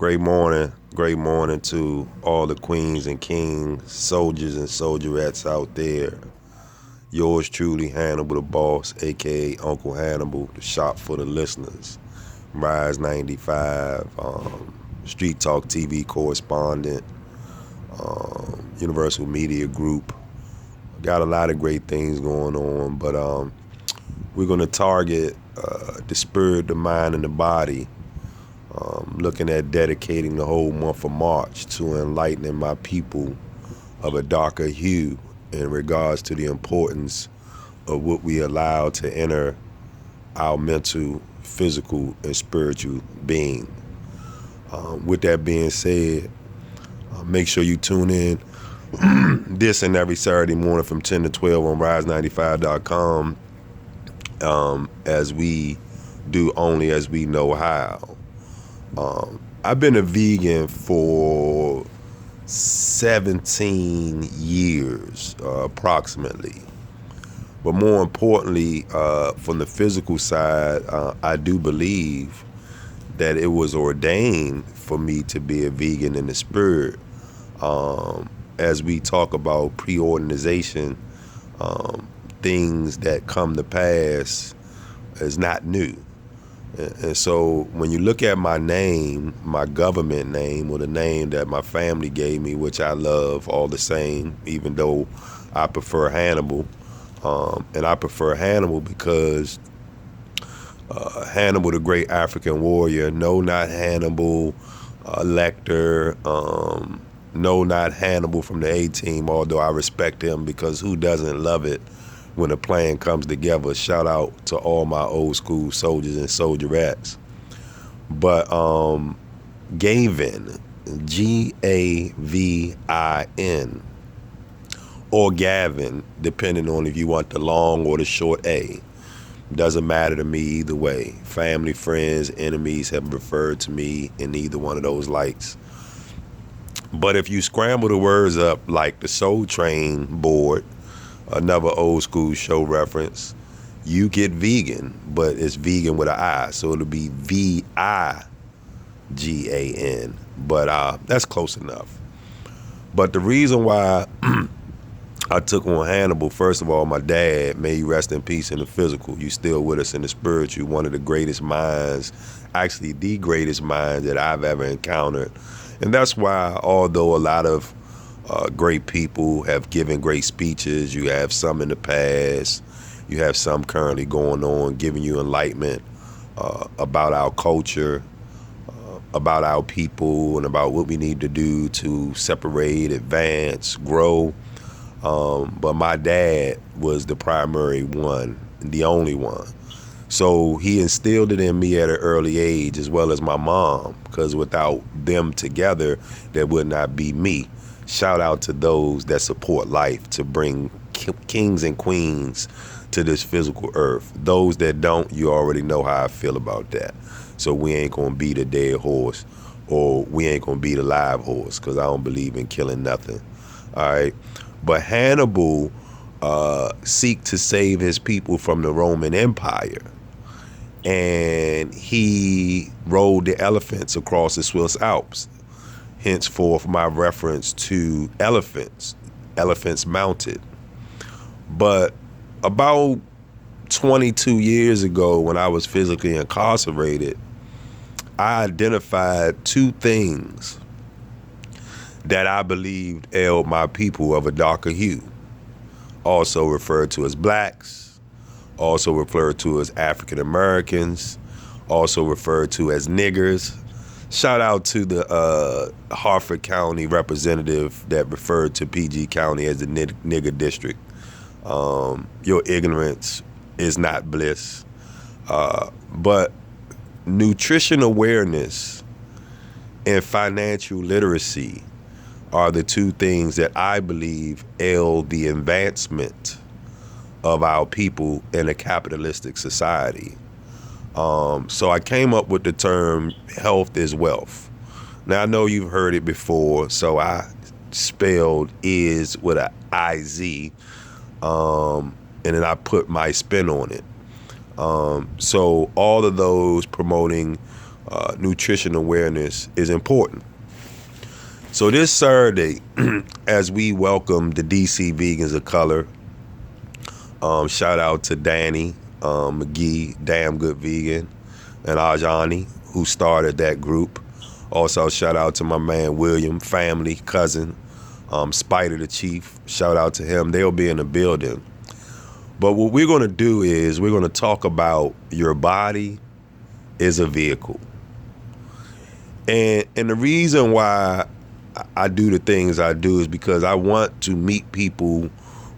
Great morning to all the queens and kings, soldiers and soldierettes out there. Yours truly, Hannibal the Boss, aka Uncle Hannibal, the shop for the listeners. Rise 95, Street Talk TV correspondent, Universal Media Group. Got a lot of great things going on, but we're going to target the spirit, the mind, and the body. Looking at dedicating the whole month of March to enlightening my people of a darker hue in regards to the importance of what we allow to enter our mental, physical, and spiritual being. With that being said, make sure you tune in this and every Saturday morning from 10 to 12 on rise95.com as we do only as we know how. I've been a vegan for 17 years, approximately. But more importantly, from the physical side, I do believe that it was ordained for me to be a vegan in the spirit. As we talk about pre-ordination, things that come to pass is not new. And so when you look at my name, my government name, or the name that my family gave me, which I love all the same, even though I prefer Hannibal, and I prefer Hannibal because Hannibal, the great African warrior, no, not Hannibal Lecter, no, not Hannibal from the A-Team, although I respect him because who doesn't love it when a plan comes together. Shout out to all my old school soldiers and soldierettes. But Gavin, Gavin, or Gavin, depending on if you want the long or the short A. Doesn't matter to me either way. Family, friends, enemies have referred to me in either one of those lights. But if you scramble the words up like the Soul Train board, another old school show reference, you get vegan, but it's vegan with an I, so it'll be VIGAN, but that's close enough. But the reason why I took on Hannibal, first of all, my dad, may he rest in peace in the physical, you still with us in the spiritual, one of the greatest minds, actually the greatest mind that I've ever encountered. And that's why, although a lot of great people have given great speeches, you have some in the past, you have some currently going on, giving you enlightenment about our culture, about our people, and about what we need to do to separate, advance, grow. But my dad was the primary one, the only one. So he instilled it in me at an early age, as well as my mom, because without them together, there would not be me. Shout out to those that support life to bring kings and queens to this physical earth. Those that don't, you already know how I feel about that. So we ain't gonna beat a dead horse, or we ain't gonna beat a live horse, because I don't believe in killing nothing. All right. But Hannibal seek to save his people from the Roman Empire. And he rode the elephants across the Swiss Alps. Henceforth, my reference to elephants mounted. But about 22 years ago, when I was physically incarcerated, I identified two things that I believed ailed my people of a darker hue, also referred to as blacks, also referred to as African Americans, also referred to as niggers. Shout out to the Harford County representative that referred to PG County as the nigger district. Your ignorance is not bliss. But nutrition awareness and financial literacy are the two things that I believe ail the advancement of our people in a capitalistic society. So I came up with the term health is wealth. Now I know you've heard it before, so I spelled is with a IZ, and then I put my spin on it. So all of those promoting nutrition awareness is important. So this Saturday, as we welcome the DC Vegans of Color, shout out to Danny McGee, Damn Good Vegan, and Ajani, who started that group. Also, shout out to my man William, family, cousin, Spider the Chief. Shout out to him. They'll be in the building. But what we're going to do is we're going to talk about your body is a vehicle. And the reason why I do the things I do is because I want to meet people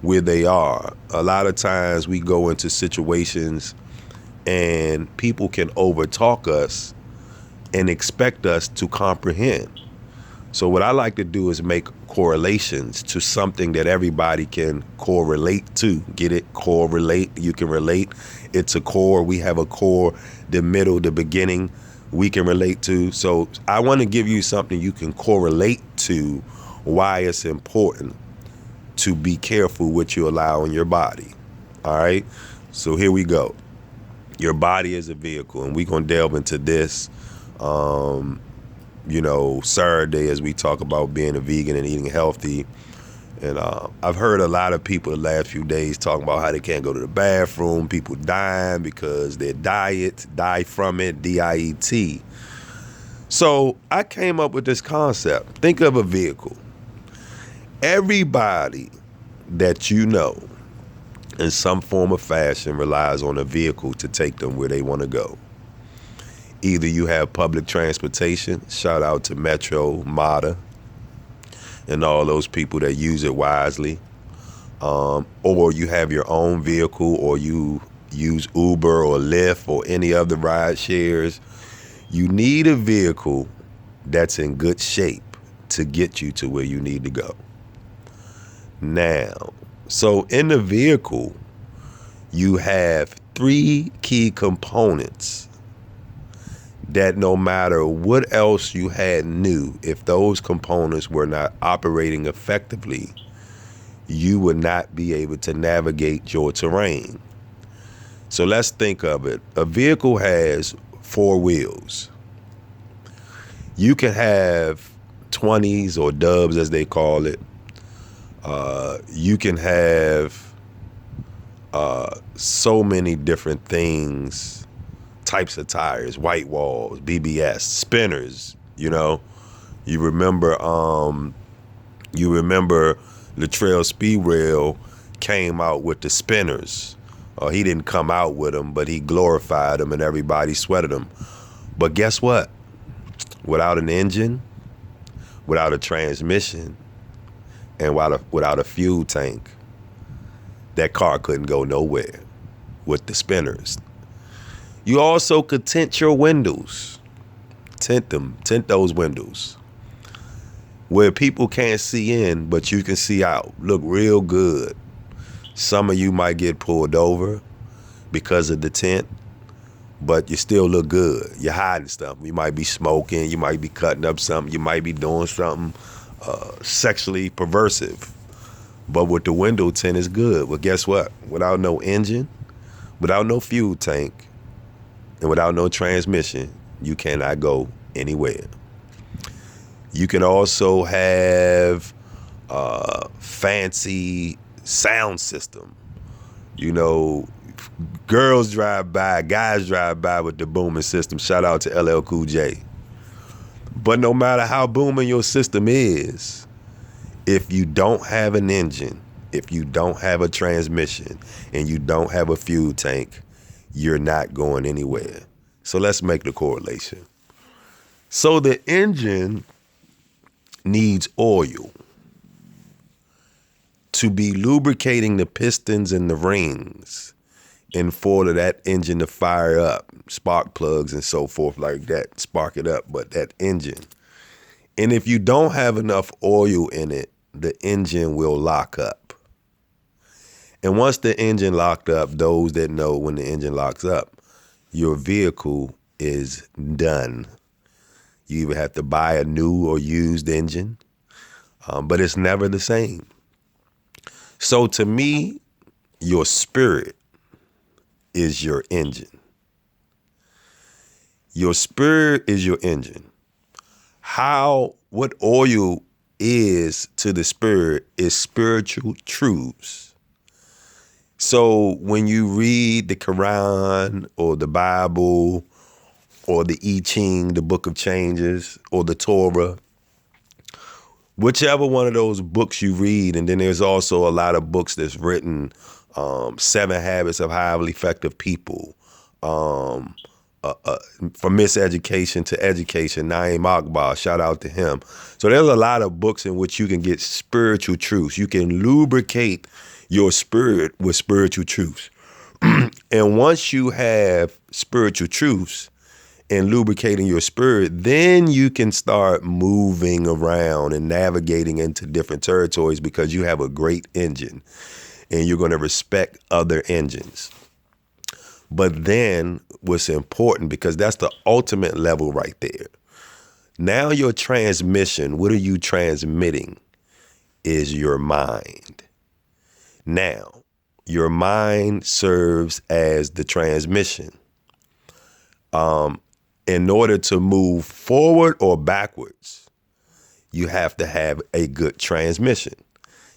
where they are. A lot of times we go into situations and people can overtalk us and expect us to comprehend. So what I like to do is make correlations to something that everybody can correlate to. Get it? Correlate. You can relate. It's a core. We have a core, the middle, the beginning we can relate to. So I want to give you something you can correlate to why it's important to be careful what you allow in your body. All right? So here we go. Your body is a vehicle, and we're going to delve into this Saturday as we talk about being a vegan and eating healthy. And I've heard a lot of people the last few days talking about how they can't go to the bathroom, people dying because their diet, die from it, DIET. So I came up with this concept. Think of a vehicle. Everybody that you know in some form or fashion relies on a vehicle to take them where they want to go. Either you have public transportation, shout out to Metro, MATA, and all those people that use it wisely, or you have your own vehicle, or you use Uber or Lyft or any other ride shares. You need a vehicle that's in good shape to get you to where you need to go. Now, so in the vehicle, you have 3 key components that no matter what else you had new, if those components were not operating effectively, you would not be able to navigate your terrain. So let's think of it. A vehicle has 4 wheels. You can have 20s or dubs as they call it. You can have so many different things, types of tires, white walls, BBS, spinners. You remember Latrell Speedwell came out with the spinners. He didn't come out with them, but he glorified them and everybody sweated them. But guess what? Without an engine, without a transmission, and without a fuel tank, that car couldn't go nowhere with the spinners. You also could tint your windows. Tint those windows where people can't see in, but you can see out. Look real good. Some of you might get pulled over because of the tint, but you still look good. You're hiding stuff. You might be smoking. You might be cutting up something. You might be doing something sexually perversive. But with the window tint is good. Well, guess what? Without no engine, without no fuel tank, and without no transmission, you cannot go anywhere. You can also have fancy sound system. Girls drive by, guys drive by with the booming system. Shout out to LL Cool J. But no matter how booming your system is, if you don't have an engine, if you don't have a transmission, and you don't have a fuel tank, you're not going anywhere. So let's make the correlation. So the engine needs oil to be lubricating the pistons and the rings and for that engine to fire up, spark plugs and so forth like that, spark it up, but that engine. And if you don't have enough oil in it, the engine will lock up. And once the engine locked up, those that know when the engine locks up, your vehicle is done. You either have to buy a new or used engine, but it's never the same. So to me, your spirit is your engine. Your spirit is your engine. What oil is to the spirit is spiritual truths. So when you read the Quran or the Bible or the I Ching, the Book of Changes, or the Torah, whichever one of those books you read, and then there's also a lot of books that's written, 7 Habits of Highly Effective People, from Miseducation to Education, Naeem Akbar, shout out to him. So there's a lot of books in which you can get spiritual truths. You can lubricate your spirit with spiritual truths. And once you have spiritual truths and lubricating your spirit, then you can start moving around and navigating into different territories because you have a great engine and you're going to respect other engines. But then what's important, because that's the ultimate level right there. Now your transmission, what are you transmitting, is your mind. Now, your mind serves as the transmission. In order to move forward or backwards, you have to have a good transmission.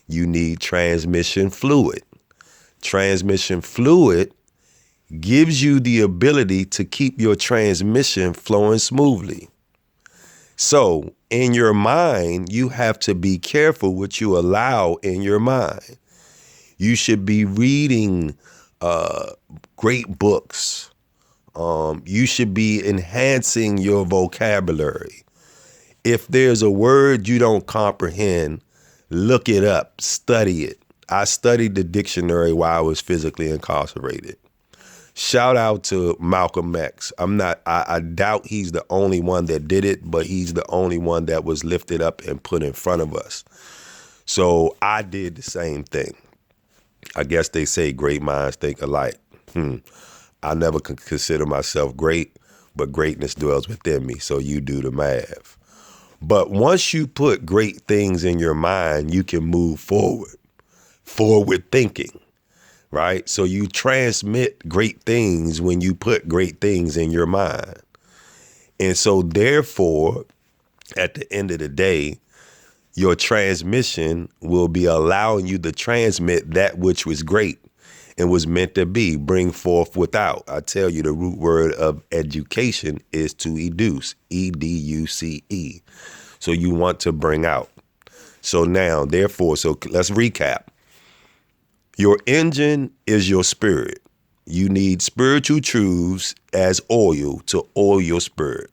You need transmission fluid. Transmission fluid gives you the ability to keep your transmission flowing smoothly. So in your mind, you have to be careful what you allow in your mind. You should be reading great books. You should be enhancing your vocabulary. If there's a word you don't comprehend, look it up, study it. I studied the dictionary while I was physically incarcerated. Shout out to Malcolm X. I doubt he's the only one that did it, but he's the only one that was lifted up and put in front of us. So I did the same thing. I guess they say great minds think alike. I never could consider myself great, but greatness dwells within me. So you do the math. But once you put great things in your mind, you can move forward thinking, right? So you transmit great things when you put great things in your mind. And so therefore, at the end of the day, your transmission will be allowing you to transmit that which was great and was meant to be, bring forth without. I tell you, the root word of education is to educe, E-D-U-C-E. So you want to bring out. So now, therefore, so let's recap. Your engine is your spirit. You need spiritual truths as oil to oil your spirit.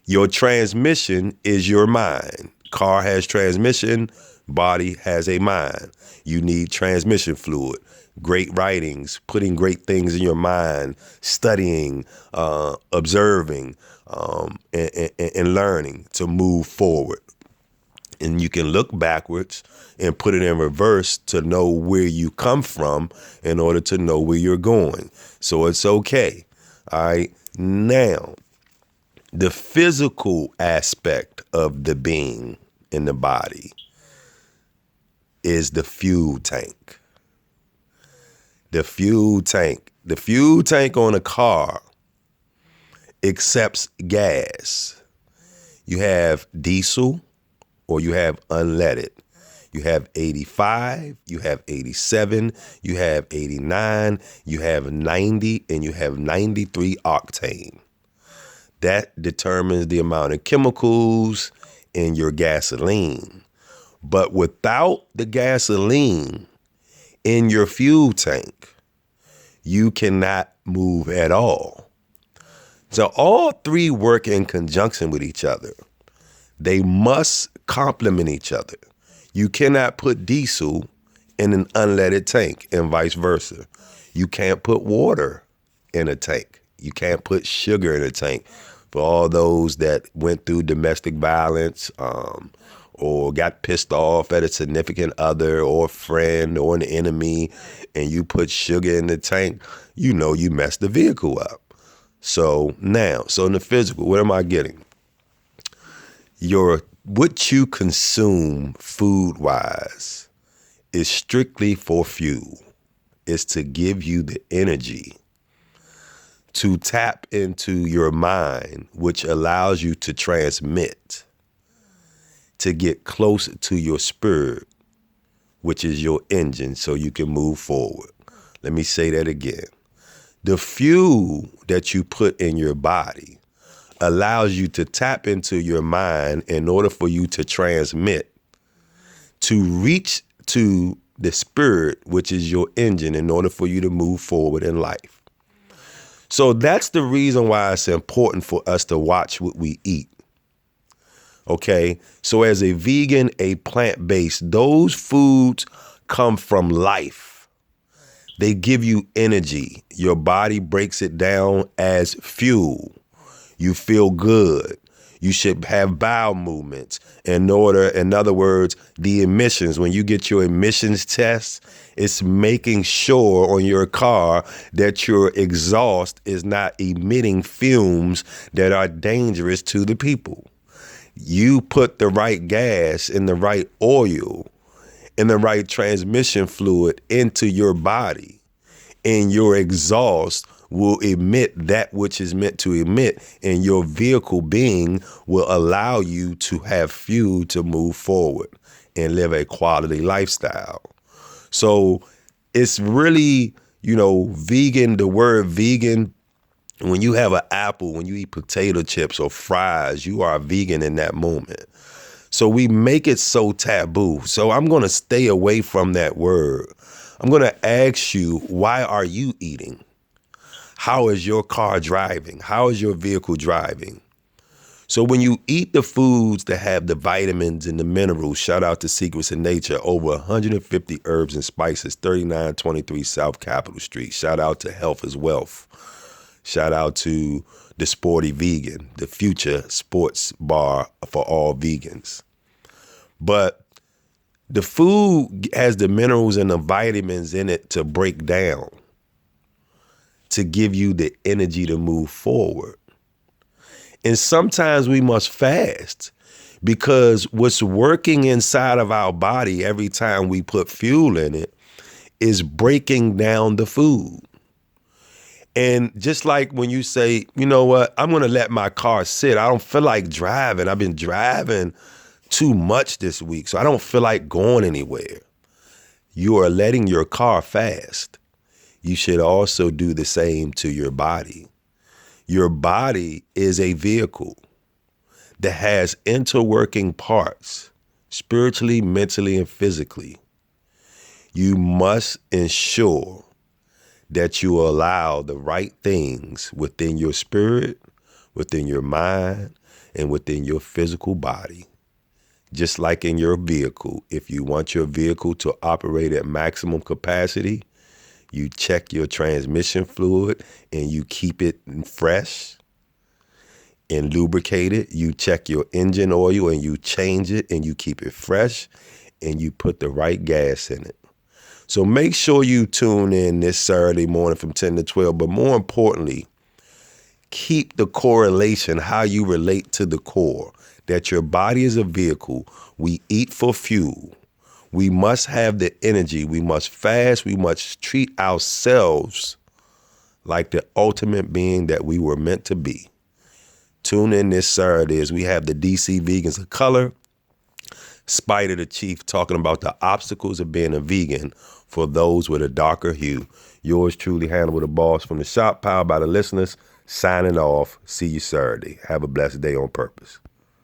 Your transmission is your mind. Car has transmission, body has a mind. You need transmission fluid. Great writings, putting great things in your mind, studying, observing, and learning to move forward. And you can look backwards and put it in reverse to know where you come from in order to know where you're going. So it's okay. All right. Now, the physical aspect of the being in the body is the fuel tank. The fuel tank on a car accepts gas. You have diesel or you have unleaded. You have 85, you have 87, you have 89, you have 90, and you have 93 octane. That determines the amount of chemicals in your gasoline. But without the gasoline in your fuel tank, you cannot move at all. So all three work in conjunction with each other. They must complement each other. You cannot put diesel in an unleaded tank and vice versa. You can't put water in a tank. You can't put sugar in a tank. For all those that went through domestic violence, or got pissed off at a significant other or a friend or an enemy, and you put sugar in the tank, you know you messed the vehicle up. So now, in the physical, what am I getting? What you consume food-wise is strictly for fuel. It's to give you the energy to tap into your mind, which allows you to transmit, to get closer to your spirit, which is your engine, so you can move forward. Let me say that again. The fuel that you put in your body allows you to tap into your mind in order for you to transmit, to reach to the spirit, which is your engine, in order for you to move forward in life. So that's the reason why it's important for us to watch what we eat. Okay, so as a vegan, a plant-based, those foods come from life. They give you energy. Your body breaks it down as fuel. You feel good. You should have bowel movements. In other words, the emissions, when you get your emissions test, it's making sure on your car that your exhaust is not emitting fumes that are dangerous to the people. You put the right gas and the right oil and the right transmission fluid into your body, and your exhaust will emit that which is meant to emit, and your vehicle being will allow you to have fuel to move forward and live a quality lifestyle. So it's really, vegan, the word vegan, when you have an apple, when you eat potato chips or fries, you are a vegan in that moment. So we make it so taboo. So I'm going to stay away from that word. I'm going to ask you, why are you eating? How is your car driving? How is your vehicle driving? So when you eat the foods that have the vitamins and the minerals, shout out to Secrets of Nature, over 150 herbs and spices, 3923 South Capitol Street. Shout out to Health is Wealth. Shout out to the Sporty Vegan, the future sports bar for all vegans. But the food has the minerals and the vitamins in it to break down, to give you the energy to move forward. And sometimes we must fast, because what's working inside of our body every time we put fuel in it is breaking down the food. And just like when you say, you know what, I'm going to let my car sit. I don't feel like driving. I've been driving too much this week, so I don't feel like going anywhere. You are letting your car fast. You should also do the same to your body. Your body is a vehicle that has interworking parts, spiritually, mentally, and physically. You must ensure that you allow the right things within your spirit, within your mind, and within your physical body. Just like in your vehicle, if you want your vehicle to operate at maximum capacity, you check your transmission fluid and you keep it fresh and lubricated. You check your engine oil and you change it and you keep it fresh, and you put the right gas in it. So make sure you tune in this Saturday morning from 10 to 12. But more importantly, keep the correlation, how you relate to the core, that your body is a vehicle. We eat for fuel. We must have the energy. We must fast. We must treat ourselves like the ultimate being that we were meant to be. Tune in this Saturday as we have the DC Vegans of Color, Spider the Chief, talking about the obstacles of being a vegan for those with a darker hue. Yours truly, Hannibal the Boss from the shop, powered by the listeners, signing off. See you Saturday. Have a blessed day on purpose.